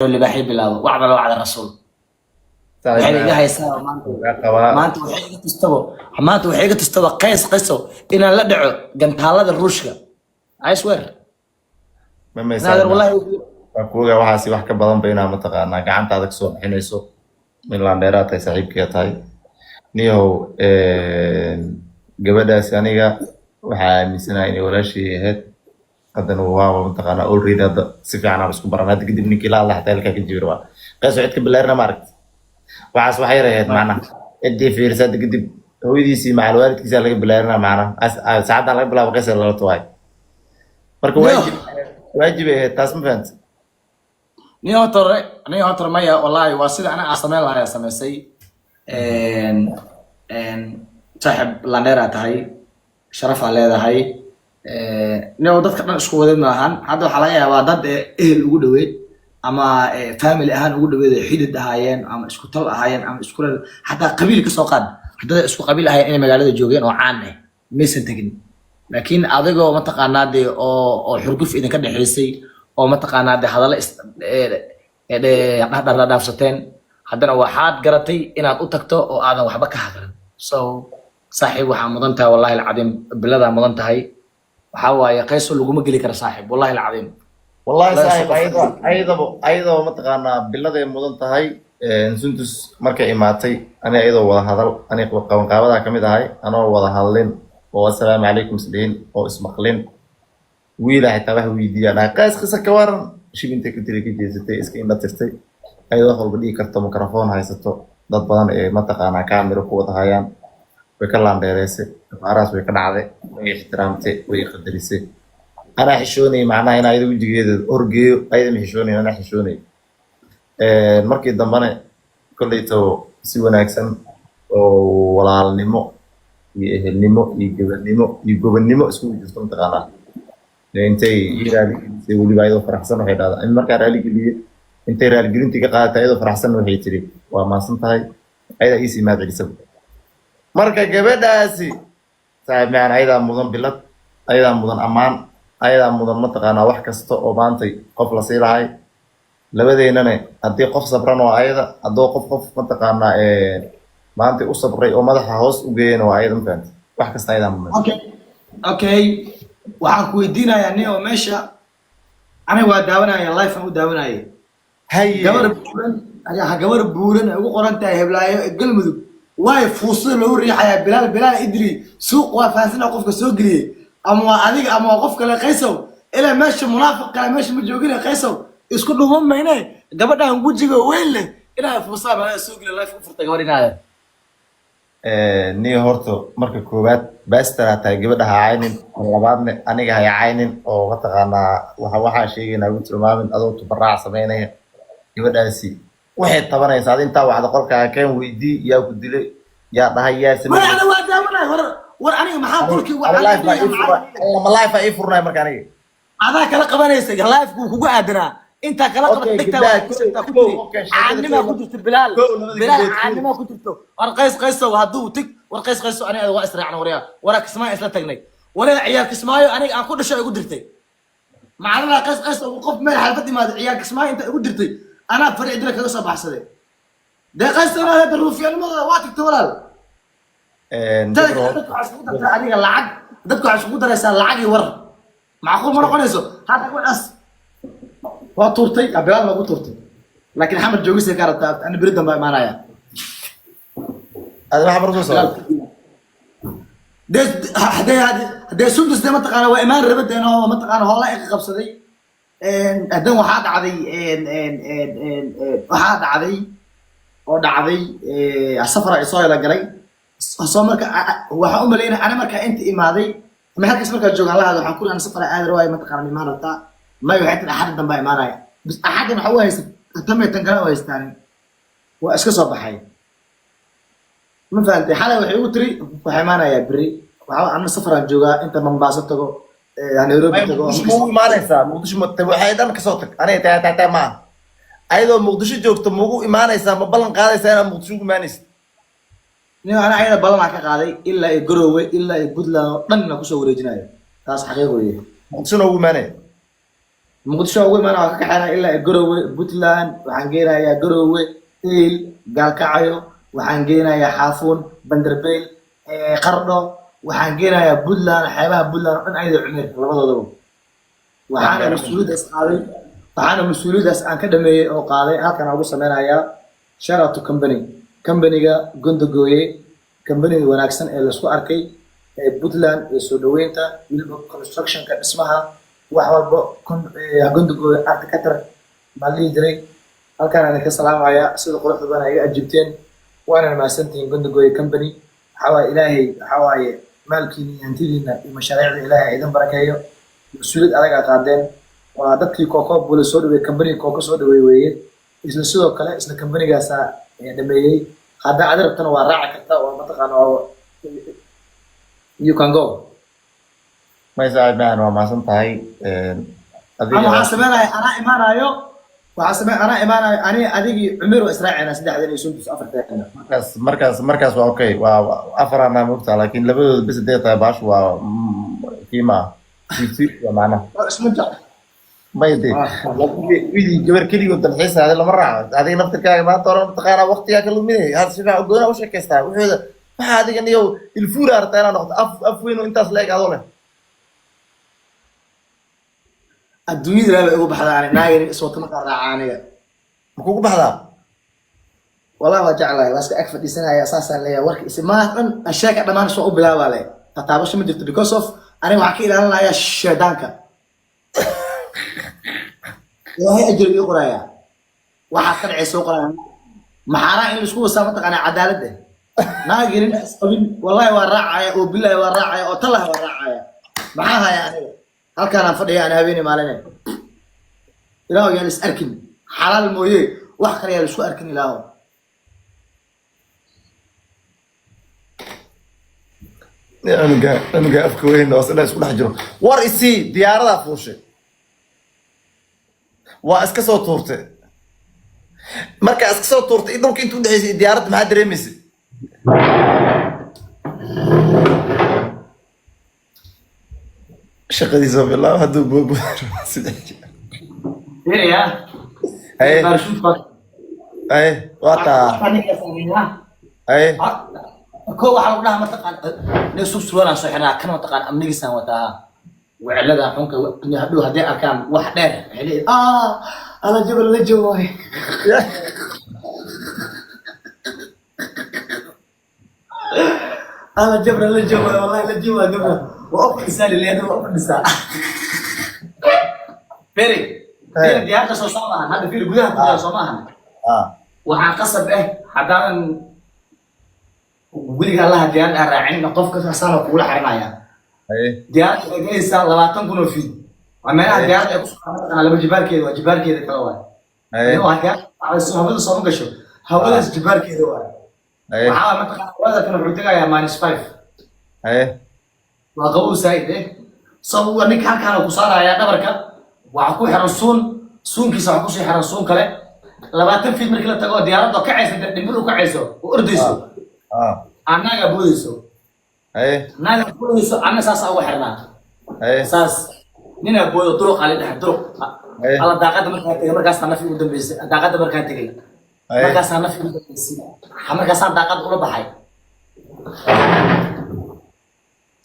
اللي بحب الله وعد الله وعد الرسول waxay iga haysaa maanta waxay iga tustaba qays qayso inaan la dhaco gantaalada ruushka I swear ma naadir meesaan wallahi waa kuuga waxaasi wax ka badan bayna mataqaanaa gacantaada ka soo bixinayso in laan dheeraad tahay saaxiibkiga tahay niyow gabadhaasi aniga waxaa aaminsanahay inay walaashii ahayd haddana waa mataqaanaa already hadda si fiican aan isku baran hadda kadib ninkii la hadla xataa halkaa ka jibir waa qayso cid ka bilaarna ma aragti waxaas waxay yareed macnaha ciddii fiirsa hadda kadib hooyadiisii macal waalidkiisa laga bilaarina macnaha saacaddan laga bilaabo qaysa lala tawaay marka waajib ay ahayd taas ma fahanta niyo hore maya wallahi waa sida ana sameyn lahaa sameysay saaxib landheera tahay sharaf aa leedahay niyo dadka dhan isku wada maahan hadda waxaa laga yaabaa dad ehel ugu dhaweyd ama family ahaan ugu dhaweyd xidid ahaayeen ama isku tal ahaayeen ama isku xataa qabiil ka soo qaad hadda isku qabiil ahaayeen inay magaalada joogeen oo caan ah maysan tagin laakiin adigoo mataqaanaa de oo xurguf idinka dhaxaysay oo mataqaanaa de hadalla dhaafsateen haddana waxaad garatay inaad u tagto oo aadan waxba ka hadlan so saaxiib waxaa mudan tahay wallahi alcadiim biladaa mudan tahay waxaa waaye qayso laguma geli kara saaxiib wallahi alcadiim wallahi saaxiib ayadoo mataqaanaa biladay mudan tahay suntus markay imaatay ani ayadoo wada hadal ani qabanqaabadaa kamid ahay anoo wada hadlin oo assalaamu calaykum isdhihin oo ismaqlin wiila xitaa wax weydiiyaan dhahay qays qisa ka waran shibintay ka tiri ka jeesatay iska indha tirtay ayadoo walba dhigi karto mikrafoon haysato dad badan ee mataqaanaa kaamiro ku wada hayaan way ka laandheereysay afaaraas way ka dhacday way ixtiraamtay way qadarisay anaa xishoonay macnaha in ayada wejigeeda horgeeyo ayada ma xishoonay anaa xishoonay markii dambana kolleyto si wanaagsan oo walaalnimo iyo ehelnimo iyo gobannimo iskugu jirto mataqaanaa intay raaligelisay weliba ayadoo faraxsan waxay dhahdaa in markaa raaligeliyey intay raaligelintii ka qaadatay ayadoo faraxsan waxay tiri waa maasan tahay ayadaa iisii mahad celisaba marka gabadhaasi saaxiib macaan ayadaa mudan bilad ayadaa mudan ammaan ayadaa mudan mataqaanaa wax kasta oo maantay qof la sii lahay labadeennana haddii qof sabran oo ayada haddoo qof mataqaanaa maantay u sabray oo madaxa hoos u geeyeen oo ayada ma fahanta wax kasta ayadaa mudan okay waxaan ku weydiinayaa nin oo meesha aniga waa daawanaya life aan u daawanaya gabar buuran ay ugu qoran tahay heblaayo galmudug waay fuusada loogu riixayaa bilaal idri suuq waa fahansana qofka soo geliyey ama waa adiga ama waa qof kale qaysow ilaa meesha munaafiq kale meesha ma joogina qaysow isku dhuuman mayne gabadhan wejiga weyn leh ilaa fuusaa baa soo geliya life u furtay gabar inaada niyo horta marka koowaad baastara tahay gabadha ha caynin labaadna aniga ha caynin oo mataqaanaa waxaa sheegaynaa ugu tilmaamin adoo tubaraac samaynaya gabadhaasi waxay tabanaysaa ad intaa waxda qolkaa keen weydii yaa ku dilay yaa dhahay yaa samay waa daawanay war aniga maxaa qolkii life ii furnay marka aniga adaa kala qabanaysa life buu kugu aadanaa انت كلام عانما كنت بلال عانما كنت ورقيس قيسو وهدو تك ورقيس قيسو انا ادغوا اسرعنا وريا وراك اسماء اسلا تغني ولا عيالك اسماء انا ان كل شيء قدرتي معنا قيس قيسو وقف ما حلبتي ما عيالك اسماء انت قدرتي انا فريق درك كذا صباح سدي ده قيس انا هذا الروفي انا ما واتك تولال ددك عشان درس لعق ور معقول ما نقنيسو هذا هو اس waa turtay abiyaal lagu turtay laakiin xamar joogisa ka rabtaa ana biridan baa imaanaya هذا ما حبر توصل ده سندس ده mataqaana waa imaan rabadeen oo mataqaana hoola ay qabsaday hadan waxa dhacday oo dhacday safar ay soo galay soo marka waxa u maleynaa ana marka inta imaaday ma halkaas marka joogan la hada waxaan ku leeyahay safar aad rawaay mataqaana imaan rabtaa ما يحتاج أحد دم باي مارايا بس أحد محوه تم تنقل ويستاني وأشكي صباحي من فهمتي حالة وحي وتري وحي مانا يا بري وعنا سفر الجوغا أنت من باصتكو يعني أوروبا تكو مو ما نسا مقدش متبو حيدا كصوتك أنا تا ما أيضا مقدش جوكت مو ما نسا ما بلن قاضي سنة مقدش ما نس أنا عينا بلن معك قاضي إلا يقروي إلا يبدلا من كوسو وريجناي تاس حقيقي مقدش نو ما نس muqdisho ugu imaana waa ka kaxeynaa ilaa garowe puntland waxaan geenayaa garowe il gaalkacyo waxaan geenayaa xaafuun banderbeyl qardho waxaan geenayaa puntland xeebaha puntland oo dhan ayada cumeer labadoodaba waxaana mas-uuliyaddaas qaaday waxaana mas-uuliyaddaas aan ka dhameeyey oo qaaday halkan aan ugu sameynayaa shout out to company-ga gondogooye company-ga wanaagsan ee laisku arkay ee puntland ee soo dhaweynta weliba constructionka dhismaha wax walba gondogooye architecture maa lihi jiray halkaan aan ka salaamayaa sida quruxda badan ay iga ajibteen waana mahadsantihiin gondogooye company waxaa waaye ilaahay waxaa waaye maalkiina iyo hantidiina iyo mashaariicda ilaahay idin barakeeyo mas-uuliyad adag aa qaadeen waa dadkii kooko bule soo dhaweey company kooko soo dhaweey weeye isla sidoo kale isla company-gaasaa dhameeyey haddaa aad rabtana waa raaci karta waa mataqaana you can go maysa maan waa maasan tahay ama waxaan sameynaya anaa imaanayo ani adigii cumir waa israacina saddexdan iyo suntus afarteena markaas waa okay waa afarana moogtaa laakiin labadooda bis hadday tahay baashu waa qiima waa macnaha isma jecel mayde widii gabar keligood dalxiisaade lama raaco adiga naftirkaaga maanta hore mataqaanaa waqtigaa ka luminay had si fiican goona u sheekaystaa wuxuuda maxaa adiga niyow ilfuura artaa inaad noqoto af weyn oo intaas la eg adoo leh adduunyada ilaabay ugu baxdaa ani naagani iswata markaa raaca aniga makugu baxdaa wallahi waa jeclahay waa iska ag fadhiisanaya saasaan leeyahay warka isimaa dhan asheeka dhammaan soo u bilaabaa le tataabasho ma jirto because of aniga waxaan ka ilaalinayaa shaydaanka ilaahay ajir ii qoraya waxaad ka dhacay soo qoraya maxaanaa in laisku wasaa mataqaanaa cadaaladda naagani isqabin wallahi waa raacaya oo bilahi waa raacaya oo tallahi waa raacaya maxaa haya aniga halkaanaan fadhiya aan habeenay maaline ilaahu yaan is arkin xalaal mooye wax kale yaa laisku arkin ilaahu anuga afka weyn oo isna isku dhex jiro war isii diyaaradaa fuushay waa iska soo tuurtay markaa iska soo tuurtay dhulka inta udhexaysay diyaaradda maxaa dareemaysay shaqadiisa bilaab hadduu boobo ya waataa ko waxaa lagu dhahaa mataqaan ne subsulanaan soo xirnaa kan mataqaan amnigiisaan wataa weclada xunka hadhow hadday arkaan wax dheer waxay leeyihin ala jabal la jawaaye ala jabal la jawaaye wallahi la jawaaye gabra waa u fadhisaa lileeda waa u fadhisaa feri diyaarta soo maahan hadda firi gudaha ku jira soo maahan waxaa qasab haddaanan weliga allaha diyaarad aan raacin qofka saasana kugula xarinaya diyaarad waxay gelaysaa 20 kun oo fiid waa meelaha diyaarad ay ku socdaan laba jibaarkeeda waa jibaarkeeda kala waay hawada soo gasho hawadaas jibaarkeeda waay waxaa mataqaana hawada kana wuxuu tagayaa -5 waa qabow saaid sababta ninka halkaana ku saaraya dhabarka waxa ku xiran suunkiisa waxa ku sii xiran suun kale 20 fiid markii la tago diyaaradda kacaysa dhimbir u kacayso oo ordayso annaga boodayso naga boodayso anna saas ugu xirnaa saas nina boodo duruq ali dhex duruq ala daaqada markaa tagay markaas nafi u dambeysay daaqada markaa tagay markaas nafi u dambeysay markaas daaqada ula baxay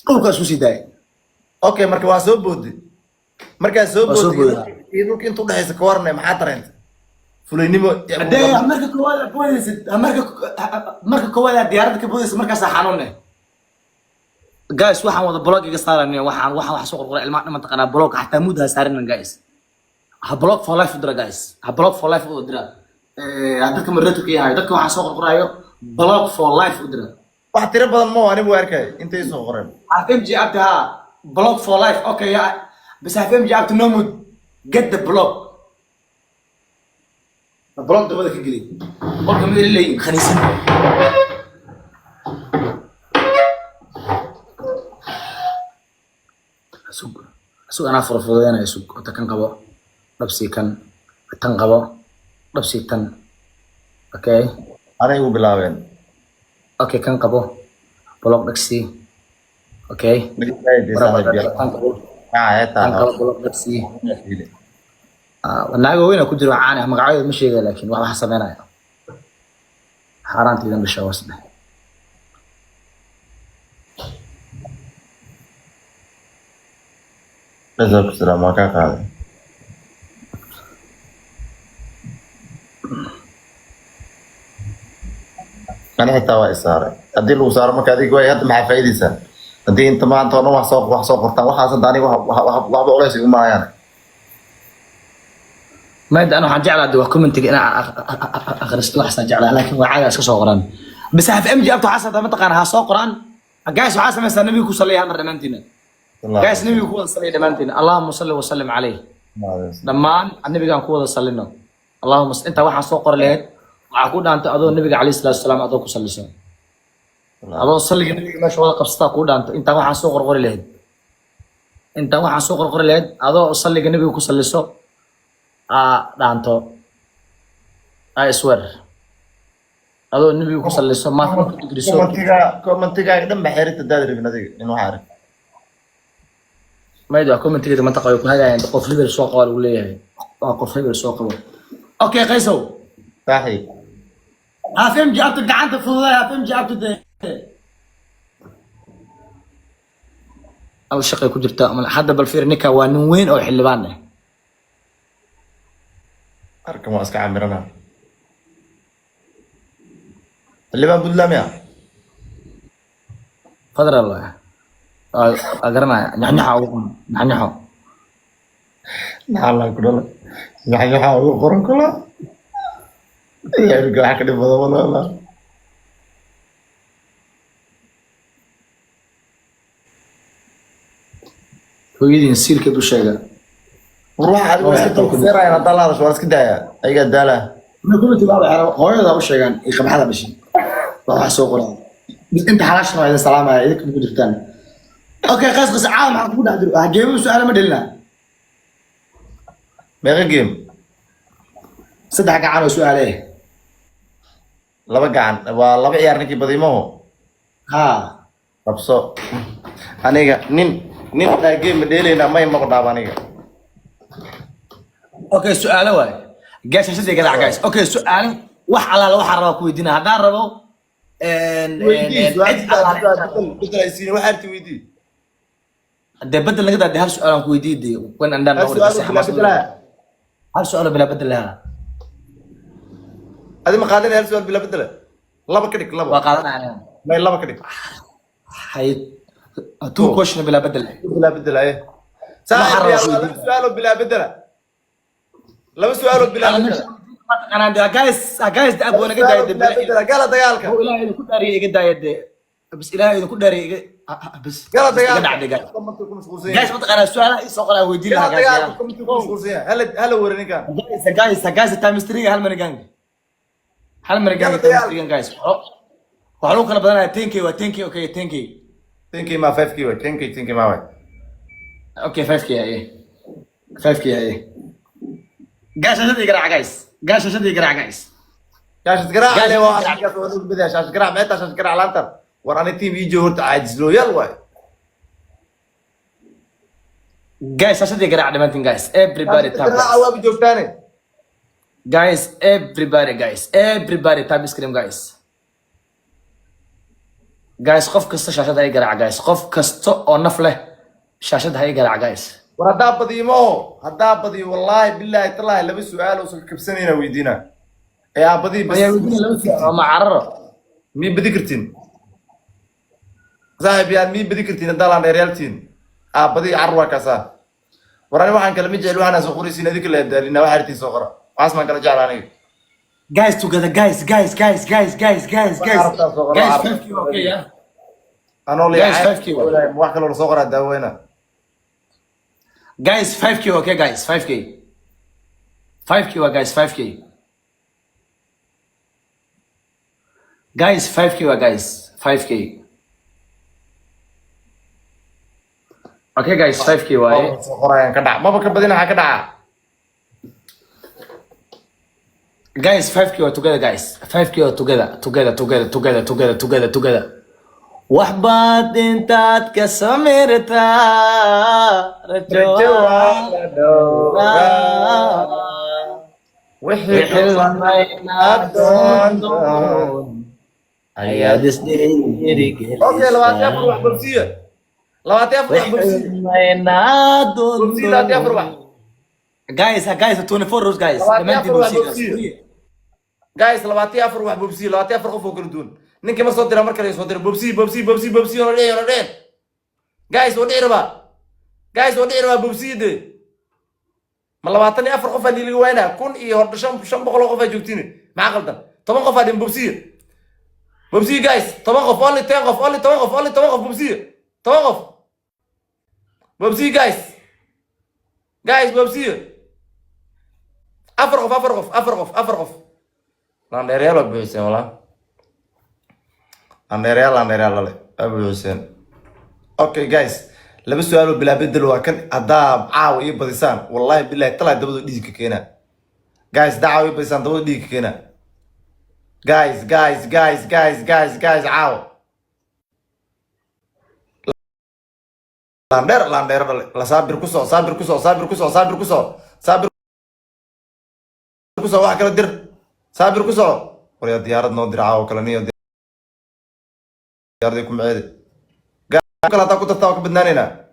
dhulkaas u siday okay marka waa soo booday markaa soo booday dhulka inta u dhaxaysa ka warnay maxaa dareentay fulaynimo marka koowaad diyaaradda ka boodaysa markaas xanuunne guys waxaan wada blog iga saaranay waxaan wax soo qorqoray ilmaha dhama taqaanaa blog xataa mudda saaran guys ha blog for life dira guys ha blog for life u dira dadka marreetu ka yahay dadka waxaan soo qorqorayo blog for life u dira wax tiro badan ma anigu arkay intay soo qoreen afmg abta blog for life okay ya bas afmg abta no mood get the blog blog dabada ka geli qolka mid leeyahay khaniisan سوق أنا فرفض أنا سوق تكن قبا نفسي كان تنقبا نفسي تن أوكي أنا يقول بلاوين أوكي كان قبا بلوك نفسي أوكي تنقبا بلوك نفسي naago weyn ku jiro caan ah magacayda ma sheegay laakiin wax sameynaya xaaraantiidan bisha wasna Jazakum salaam waa kaa qaaday. Ani xitaa waa isaaray. Haddii lagu saaro marka adiga way hadda maxaa faa'iidaysaa? Haddii inta maanta oo dhan wax soo qortaan waxaas hadda aniga waxba culays iguma hayaan. ما أدري أنا حنجعل هذا وكومنت أنا أخرست وحسن جعلها لكن وعاء أسكت قرآن بس في أم جي أبتو حسن منطقة أنا هسوق قرآن جالس وحسن مثلا النبي يكون صلي هم رمانتنا جالس النبي يكون صلي رمانتنا اللهم صل وسلم عليه لما النبي كان كود صلينا اللهم أنت واحد سوق قرآن وعقود أنت أدو النبي عليه الصلاة والسلام أدوك صلي سلام أدو صلي النبي ما شاء الله قبضت قود أنت واحد سوق قرآن أنت واحد سوق قرآن أدو صلي النبي يكون صلي سلام dhaanto I swear adoo nabiga ku sallayso ma ku digriso commentiga dhan ba xiriirta daad rabin adiga in wax arag ma idoo commentiga ma taqayo ku hagaayeen qof liber soo qabo uu leeyahay qof liber soo qabo okay qaysow saaxiib afim jaabta gacanta fududay afim jaabta aw shaqay ku jirta hadda bal fiir ninka waa nin weyn oo xildhibaan ah أركم واسك عمرنا اللي ما بدلام يا قدر الله أقرنا نحنحو نحنحو نحن كلنا نحنحو قرن كله يرجع حكي بضم الله هو يدين سير كده شيء روح على واسكت سير أنا طلع شو واسكت دايا أي قد داله ما كنت تبغى أعرف هو هذا وش يعني يخبح هذا بشيء راح أسوق ولا بس أنت حلاش ما إذا سلام عليك بقول ثاني أوكي قص عام حقود هجيب سؤال ما دلنا ما غير جيم صدق قاعد سؤال إيه لبا قعن والله بعيار نكى بديمه ها بسو أنا نين جيم ديلي ما يمكن دابانية اوكي سؤال واي جاش شدي قلع جاش اوكي سؤال وح على لو حرب كويدينا هذا ربو بدل يصير واحد ويدي ده بدل نقدر ده سؤال كويدي دي وين عندنا هل سؤال بلا بدل لها هذه ما قادر هل سؤال بلا بدل لا بكرك لا وقالنا عليها ما لا بكرك حي تو كويشن بلا بدل ايه سؤال بلا بدل لما سؤال بلا بدل انا جايز ابو انا قد قال دقالك هو الهي كل داري قد بس الهي كل داري بس قال دقالك جايز منطقه السؤال سوق له ويدي لها جايز هلا وريني كان جايز تايمستري هل من جانج هل من جانج تايمستري جايز وحلو كان بدنا تنكي وتنكي اوكي تنكي ما 5 كيلو تنكي ما واي اوكي 5 كي ايه 5 كي ايه جاش شدي يقرع جايز جاش شدي يقرع جايز شاش تقرا عليه واحد بدا شاش تقرا متى شاش تقرا على انتر وراني تيم يجي هورت عاجز له يلا جايز شدي يقرع دمانتين جايز everybody tap تقرا عواب جوب ثاني guys everybody tap screen guys qof kasta shaashada ay garaac guys qof kasta oo naf leh shaashada ay garaac guys وردا بديمو هدا بدي والله بالله تالله لبا سؤال وسك كبسنينا ويدينا يا بدي بس يا ويدينا لبا سؤال ما عرر مين بدي كرتين صاحب يا مين بدي كرتين دالان ريالتين بدي عروا كاسا وراني waxaan kala mid jecel waxaan soo qoraysiin adig la daalina wax arti soo qora asman kala jeclaanay guys together guys 50 okay yeah انا اللي guys 5k wax kale soo qora daawayna guys 5k okay guys 5k guys 5k guys 5k guys 5k okay guys 5k waaye soo qorayaan ka dhac maba ka badina ka dhaca guys 5k together guys 5k together waxbaad intaad ka samirtaa wixii lamaynaad doondoon ayaad isdhiirigelisa اوكي لواتي افر واحد بمسيه لواتي افر واحد بمسيه wixii lamaynaad بمسيه لواتي افر واحد doondoon guys 24 hours guys لواتي dhammaantiin افر واحد buu بمسيه siigaas جايز لواتي افر واحد بمسيه لواتي افر قفو كردون نينكي ما صدر امر كلي صدر بمسيه بمسيه بمسيه بمسيه ولا دين جايز ودي ربا جايز ودي ربا بمسيه دي ما لواتني افر قفا اللي وينها كون اي هور شم بقول قفا جوجتيني مع غلطان طبعا قفا دين بمسيه بمسيه جايز توقف اولي توقف اولي توقف اولي توقف بمسيه توقف بمسيه جايز بمسيه افرغف افرغف افرغف افرغف لاندريال ابو حسين والله لاندريال ابو حسين اوكي جايز لما سؤال بلا بدل وكان اداب عاو اي بديسان والله بالله طلع دبدو ديك كينا جايز دعوا بديسان دبدو ديك كينا جايز عاو لاندير لا صابر كسو واحد كلا دير صابر كسو وريا ديارة نو دير عاو كلا نيو ديار ديكم عيدي كلا تاكو تتاوك بدنانينا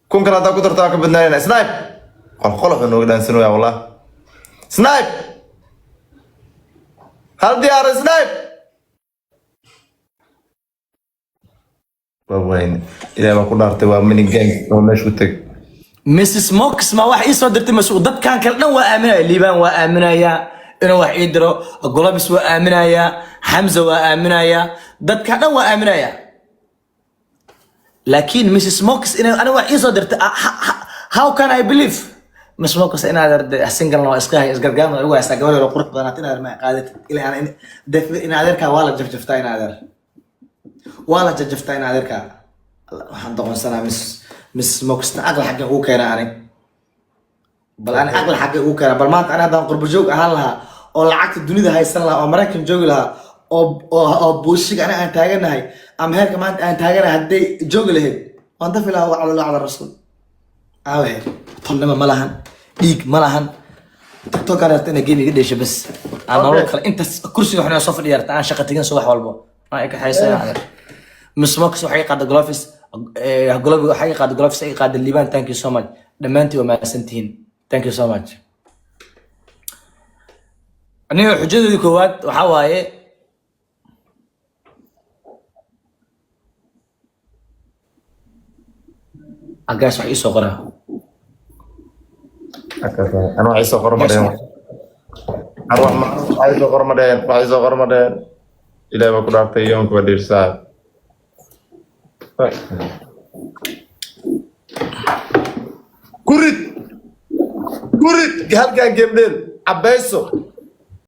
كون كلا تاكو تتاوك بدنانينا سنايب خلق انو قدان سنو يا والله سنايب هل ديار سنايب وين إذا ما كنا ارتوا من الجنگ ولا شو تك Mrs. Mox ما واحد يسوى درتي مسؤول ضد كان كلنا وآمنة ليبان وآمنة يا إنه واحد يدرو الجلابس وآمنة يا حمزة وآمنة يا ضد كان وآمنة يا لكن Mrs. Mox إنه أنا واحد يسوى درتي how can I believe Mrs. Mox أنا درت السنجل لو إسقاه إسقرقان هو إسقاه لو قرط بناتنا ما قالت إلى أنا إن هذاك والله جفتين هذا والله جفتين هذاك waxaan doqonsanaa miss moxna aqal xagga uu keena ani bal ani aqal xagga uu keena bal maanta ani haddaan qurbo joog ahaan lahaa oo lacagta dunida haysan lahaa oo maraykan joogi lahaa oo buushiga ani aan taaganahay ama heerka maanta aan taaganahay hadday joogi lahayd waan dafi lahaa wacala lacala rasuul aawe tolnimo ma lahan dhiig ma lahan tiktokan harta ina geemiga dheesha bas aan nolol kale intaas kursiga waxna soo fadhiya aan shaqa tegin subax walbo aan ka xaysan Miss Mox waxay qaad gloves gloves waxay qaad gloves ay qaad liban thank you so much dhamaantii waa maasantiin thank you so much aniga xujadii koowaad waxa waaye agaas wax isoo qoraa أنا عايز أقرأ مدين أروح عايز أقرأ مدين إلى ما كنا في يوم كبير ساعة كوريت هل كان جميل عباسو